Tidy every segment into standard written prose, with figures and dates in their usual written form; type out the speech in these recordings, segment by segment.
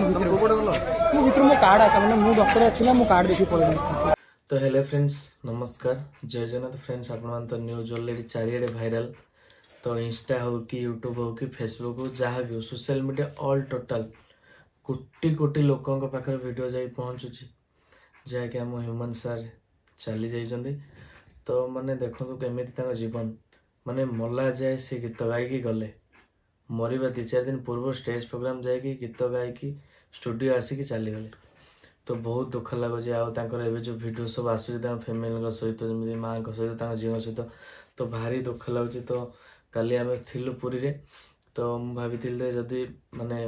Card आसा मैंने मु डॉक्टर अच्छी मु कार्ड देखी पड़े। तो हेलो फ्रेंड्स नमस्कार जय जगन्नाथ फ्रेंड्स आपण तो न्यूज ऑलरेडी चारिड़े भाइराल तो इंस्टा हो कि यूट्यूब हो कि फेसबुक हो जहाँ भी हो सोशल मीडिया ऑल टोटाल कोटी कोटी लोकों पाखे वीडियो जाई पहुँचुची जहाँकि आम ह्यूमन सार चली जाइए तो माने देखो केमी जीवन माने मला जाए से गीत गायकी गले मरवा 2-4 दिन पूर्व स्टेज प्रोग्राम जाकि गीत गायकी स्टूडियो आसिक चलीगले तो बहुत दुख लगुच आउ जो भिडियो सब आसूँ फैमिली सहित जमी माँ सहित झील सहित तो भारी दुख लगुच तो काली आम थिलु पुरी रे तो भाभी जदि माने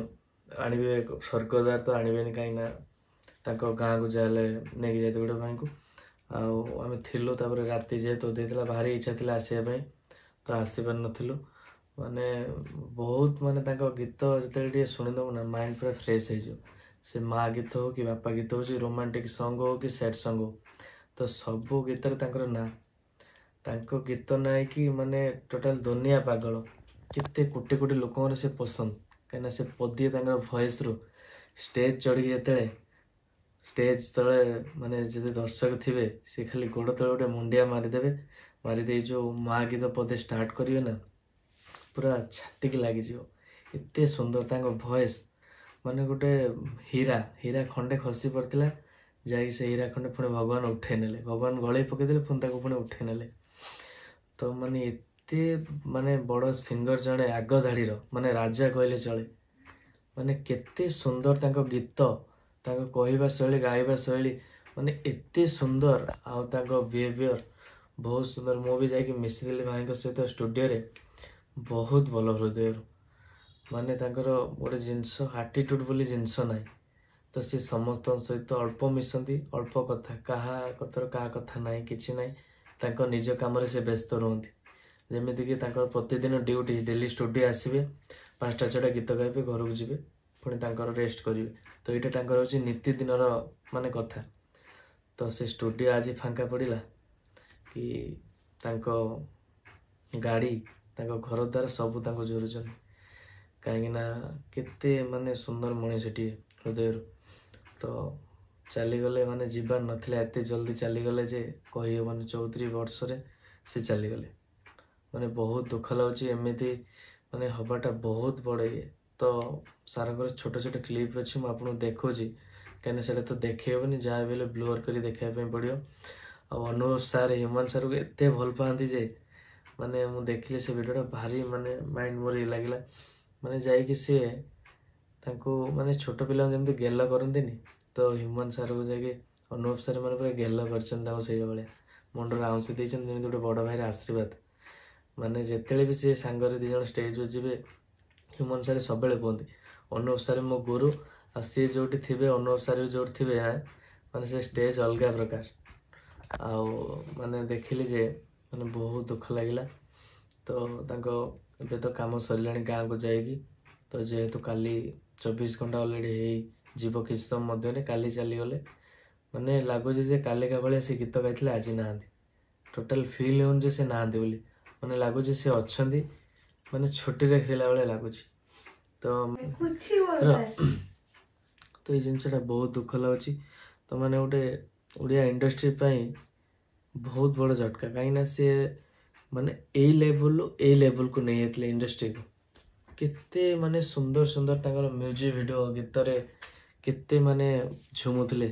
आणवे स्वर्गद्वार तो आणवे कहीं गाँ को जाए नहीं जाते गोटे भाई को आम थिलु राति जेहेतु देता भारी इच्छा थी आसवाई तो आसीपार नथिलु माने बहुत माने गीत जो शुणीदबू ना माइंड पूरा फ्रेश हो से माँ गीत हो कि बापा गीत हो रोमांटिक सॉन्ग हो कि सैड सॉन्ग हो तो सबू गीत ना गीत ना कि माने टोटाल दुनिया पागल केते कोटी कोटी लोक से पसंद कहीं से पदिए भॉइस रु स्टेज चढ़ी जिते स्टेज तले माने जब दर्शक थे सी खाली गोड़ तले गोटे मुंडिया मारिदेवे मारिदे जो माँ गीत पदे स्टार्ट करेंगे ना पूरा छाटिक लग एते सुंदर भॉइस माने गोटे हीरा हीरा खंडे खसी पड़ता जा से हीरा खंडे पुणी भगवान उठे नेले भगवान गले पकईदे पुणी उठे नेले तो माने एते माने बड़ सिंगर जड़े आग धाड़ी माने राजा कहले चले माने केते सुंदर गीत कहवा शैली गाइबा शैली माने एते सुंदर आउ बिहेवियर बहुत सुंदर मु भी जाकि मिसिदेली भाई सहित स्टूडियो रे बहुत भल हृदय माने गोटे जिनस आटिट्यूड बोली जिनस ना तो सी समस्त सहित अल्प मिसती अल्प कथा क्या कथा ना कि ना निज कम से व्यस्त रुहति जमीक प्रतिदिन ड्यूटी डेली स्टूडियो आसवे 5टा-6टा गीत गाइबे घर को जी पुणी रेस्ट करेंगे तो यहाँ हूँ नीतिदिन माने कथा तो से स्टूडियो आज फांका पड़ा कि गाड़ी घर द्वार सबू जोरुचन कहीं केते माने सुंदर मनीषी हृदय तो चलीगले माने जीवार नथिला एते जल्दी चलीगले जे कही माने 34 वर्ष रे से चलीगले माने बहुत दुख लगुच एमती माने हवाटा बहुत बड़े तो सारंगर छोट छोट क्लिप अच्छी मुझे देखुची कहीं तो देखेबनी जहाँ भी ब्लोअर कर देखापी पड़ो अनुभव सार ह्यूमन सार को एत भल पाती जे माने मु देखिले से वीडियोटा भारी माने माइंड मोर ये लगिला माने जाइए सी माने छोट पिला जमी गेल करती तो ह्यूमन सार को जाकि अनुभव सार मैंने पूरा गेल कर मुंडर आउंसी देती जमी गोटे बड़ भाई आशीर्वाद माने जिते भी सी सांगे दिज स्टेज जी ह्यूमन सार सब कहते अनुभव सार मो गुरु आ सी जो थे अनुभव सार जो थे माने से स्टेज अलग प्रकार आउ माने देखिली जे माने बहुत दुख लगिला तो एबे तो काम सरला गाँव को जाएगी तो जेहेतु काली 24 घंटा ऑलरेडी जीव किसी समय काली चलीगले माने लगुच काली का भाई से गीत गाई आज ना टोटाल फिल हो से ना बोली माने लगुच से अच्छा माने छुट्टी रखला भाई लगुच तो ये जिनसा बहुत दुख लगुच तो माने गोटे ओडिया इंडस्ट्री बहुत बड़ झटका कहीं सी माने ए लेवल को नहीं आते इंडस्ट्री को केते माने सुंदर सुंदर म्यूजिक वीडियो गीत रे केते माने झुमुले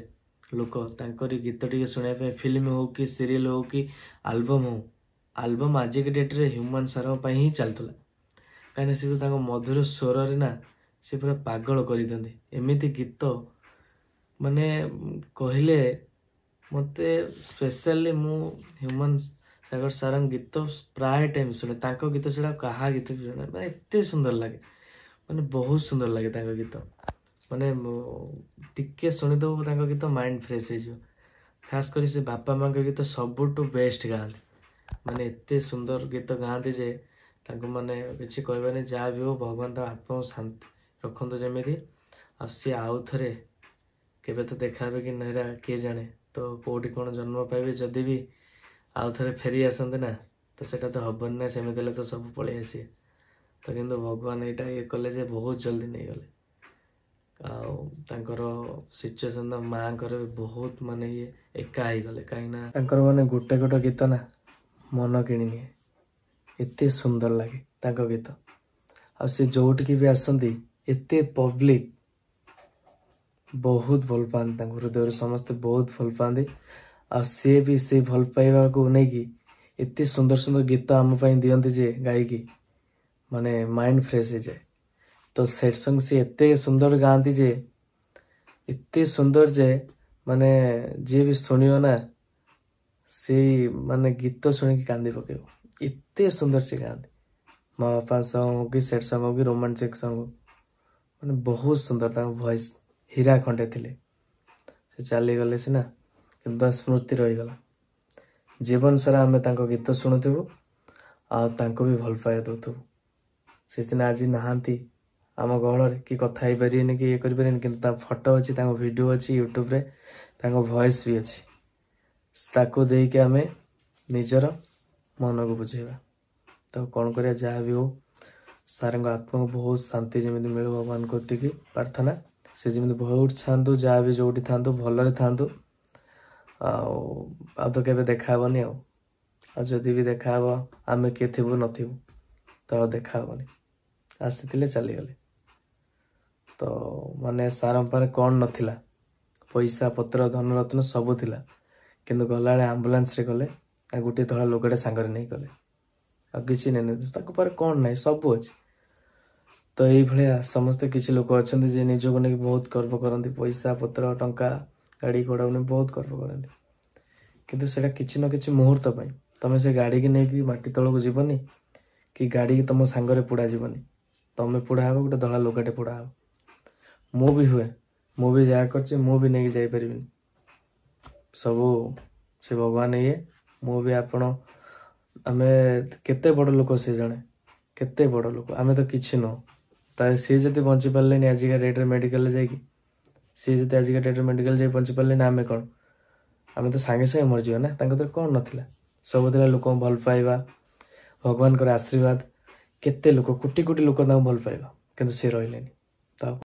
लोक तांकरी गीत टी सुनाई फिल्म हो कि सीरियल हो कि आल्बम हो आल्बम आज के डेट रे ह्यूमन सार ही चलता कहीं सी जो मधुर स्वर रे ना सी पूरा पागल कर दिखते एमती गीत माने कहले मते स्पेशली मु ह्यूमन सागर सार गीत प्राय टाइम शुणे गीत छड़ा क्या गीत भी शुणे मैंने एत सुंदर लगे माने बहुत सुंदर लगे गीत माने टिके शुणीदबू गीत माइंड फ्रेश हो खास कर से बापा माँ गीत सबुठ बेस्ट गाँति माने एत सुंदर गीत गाँति जे माने किसी कहबानी जहाँ भी हो भगवान आत्मा को शांति रखु जमी आ सी आउ थे केबे तो देखा कि नारा किए जाने तो कौटी कौन जन्म पाइबे जदि भी आउ थे फेरी आसते ना तो सेटा तो हबन ना सेमती तो सब पलि आसी तो किंतु भगवान यहाँ ये कले बहुत जल्दी नहीं गले ଆଉ ତାଙ୍କର ସିଚୁଏସନ୍ ମାଆଙ୍କର ବି ବହୁତ ମାନେ ଇଏ ଏକା ହେଇଗଲେ, କାହିଁକିନା ତାଙ୍କର ମାନେ ଗୋଟେ ଗୋଟେ ଗୀତ ନା ମନ କିଣିନିଏ, ଏତେ ସୁନ୍ଦର ଲାଗେ ତାଙ୍କ ଗୀତ। ଆଉ ସେ ଯୋଉଠିକି ବି ଆସନ୍ତି ଏତେ ପବ୍ଲିକ ବହୁତ ଭଲ ପାଆନ୍ତି, ତାଙ୍କ ହୃଦୟରୁ ସମସ୍ତେ ବହୁତ ଭଲ ପାଆନ୍ତି। ଆଉ ସିଏ ବି ସେ ଭଲ ପାଇବାକୁ ନେଇକି ଏତେ ସୁନ୍ଦର ସୁନ୍ଦର ଗୀତ ଆମ ପାଇଁ ଦିଅନ୍ତି ଯେ ଗାଇକି ମାନେ ମାଇଣ୍ଡ ଫ୍ରେଶ ହେଇଯାଏ। ତ ସେଟ୍ ସଙ୍ଗ ସିଏ ଏତେ ସୁନ୍ଦର ଗାଆନ୍ତି ଯେ, ଏତେ ସୁନ୍ଦର ଯେ ମାନେ ଯିଏ ବି ଶୁଣିବ ନା ସେଇ ମାନେ ଗୀତ ଶୁଣିକି କାନ୍ଦି ପକେଇବ, ଏତେ ସୁନ୍ଦର ସେ ଗାଆନ୍ତି। ମା ବାପା ସଙ୍ଗ ହଉ କି ସେଟ୍ ସଙ୍ଗ ହଉ କି ରୋମାଣ୍ଟିକ ସଙ୍ଗ ହଉ, ମାନେ ବହୁତ ସୁନ୍ଦର ତାଙ୍କ ଭଏସ, ହୀରା ଖଣ୍ଡେ ଥିଲେ। ସେ ଚାଲିଗଲେ ସିନା କିନ୍ତୁ ତାଙ୍କ ସ୍ମୃତି ରହିଗଲା। ଜୀବନ ସାରା ଆମେ ତାଙ୍କ ଗୀତ ଶୁଣୁଥିବୁ ଆଉ ତାଙ୍କୁ ବି ଭଲ ପାଇବା ଦଉଥିବୁ। ସେ ସିନା ଆଜି ନାହାନ୍ତି ଆମ ଗହଳରେ, କି କଥା ହେଇପାରିବେନି କି ଇଏ କରିପାରିବେନି, କିନ୍ତୁ ତା ଫଟୋ ଅଛି, ତାଙ୍କ ଭିଡ଼ିଓ ଅଛି ୟୁଟ୍ୟୁବରେ, ତାଙ୍କ ଭଏସ ବି ଅଛି। ତାକୁ ଦେଇକି ଆମେ ନିଜର ମନକୁ ବୁଝେଇବା। ତ କ'ଣ କରିବା, ଯାହା ବି ହଉ ସାରଙ୍କ ଆତ୍ମାକୁ ବହୁତ ଶାନ୍ତି ଯେମିତି ମିଳୁ ଭଗବାନଙ୍କୁ ଏତିକି ପ୍ରାର୍ଥନା। ସେ ଯେମିତି ବହୁତ ଥାଆନ୍ତୁ, ଯାହା ବି ଯୋଉଠି ଥାଆନ୍ତୁ ଭଲରେ ଥାଆନ୍ତୁ। ଆଉ ତ କେବେ ଦେଖାହବନି ଆଉ ଯଦି ବି ଦେଖାହବ ଆମେ କିଏ ଥିବୁ ନଥିବୁ, ତ ଆଉ ଦେଖାହବନି। ଆସିଥିଲେ ଚାଲିଗଲେ। ତ ମାନେ ସାରଙ୍କ ପାଖରେ କ'ଣ ନଥିଲା, ପଇସା ପତ୍ର ଧନରତ୍ନ ସବୁ ଥିଲା, କିନ୍ତୁ ଗଲାବେଳେ ଆମ୍ବୁଲାନ୍ସରେ ଗଲେ, ଆଉ ଗୋଟିଏ ଧଳା ଲୋକଟେ ସାଙ୍ଗରେ ନେଇ ଗଲେ, ଆଉ କିଛି ନେଇ। ତାଙ୍କ ପାଖରେ କ'ଣ ନାହିଁ, ସବୁ ଅଛି। ତ ଏଇଭଳିଆ ସମସ୍ତେ କିଛି ଲୋକ ଅଛନ୍ତି ଯେ ନିଜକୁ ନେଇକି ବହୁତ ଗର୍ବ କରନ୍ତି, ପଇସା ପତ୍ର ଟଙ୍କା ଗାଡ଼ି ଘୋଡ଼ାକୁ ନେଇ ବହୁତ ଗର୍ବ କରନ୍ତି, କିନ୍ତୁ ସେଇଟା କିଛି ନା କିଛି ମୁହୂର୍ତ୍ତ ପାଇଁ। ତମେ ସେ ଗାଡ଼ିକି ନେଇକି ମାଟି ତଳକୁ ଯିବନି, କି ଗାଡ଼ିକି ତମ ସାଙ୍ଗରେ ପୋଡ଼ା ଯିବନି, ତମେ ପୋଡ଼ା ହବ, ଗୋଟେ ଧଳା ଲୋକଟେ ପୋଡ଼ା ହବ। ମୁଁ ବି ହୁଏ, ମୁଁ ବି ଯାହା କରିଛି ମୁଁ ବି ନେଇକି ଯାଇପାରିବିନି, ସବୁ ସେ ଭଗବାନ ଇଏ। ମୁଁ ବି ଆମେ କେତେ ବଡ଼ ଲୋକ, ସେ ଜଣେ କେତେ ବଡ଼ ଲୋକ, ଆମେ ତ କିଛି ନୁହଁ। ସିଏ ଯଦି ବଞ୍ଚି ପାରିଲେନି ଆଜିକା ଡେଟ୍ରେ ମେଡ଼ିକାଲରେ ଯାଇକି, ସିଏ ଯଦି ଆଜିକା ଡେଟ୍ରେ ମେଡ଼ିକାଲ ଯାଇ ବଞ୍ଚି ପାରିଲେନି, ଆମେ କ'ଣ? ଆମେ ତ ସାଙ୍ଗେ ସାଙ୍ଗେ ମରିଯିବା ନା। ତାଙ୍କ ଭିତରେ କ'ଣ ନଥିଲା, ସବୁ ଥିଲା ଲୋକଙ୍କୁ ଭଲ ପାଇବା, ଭଗବାନଙ୍କର ଆଶୀର୍ବାଦ। କେତେ ଲୋକ, କୋଟି କୋଟି ଲୋକ ତାଙ୍କୁ ଭଲ ପାଇବା, କିନ୍ତୁ ସେ ରହିଲେନି।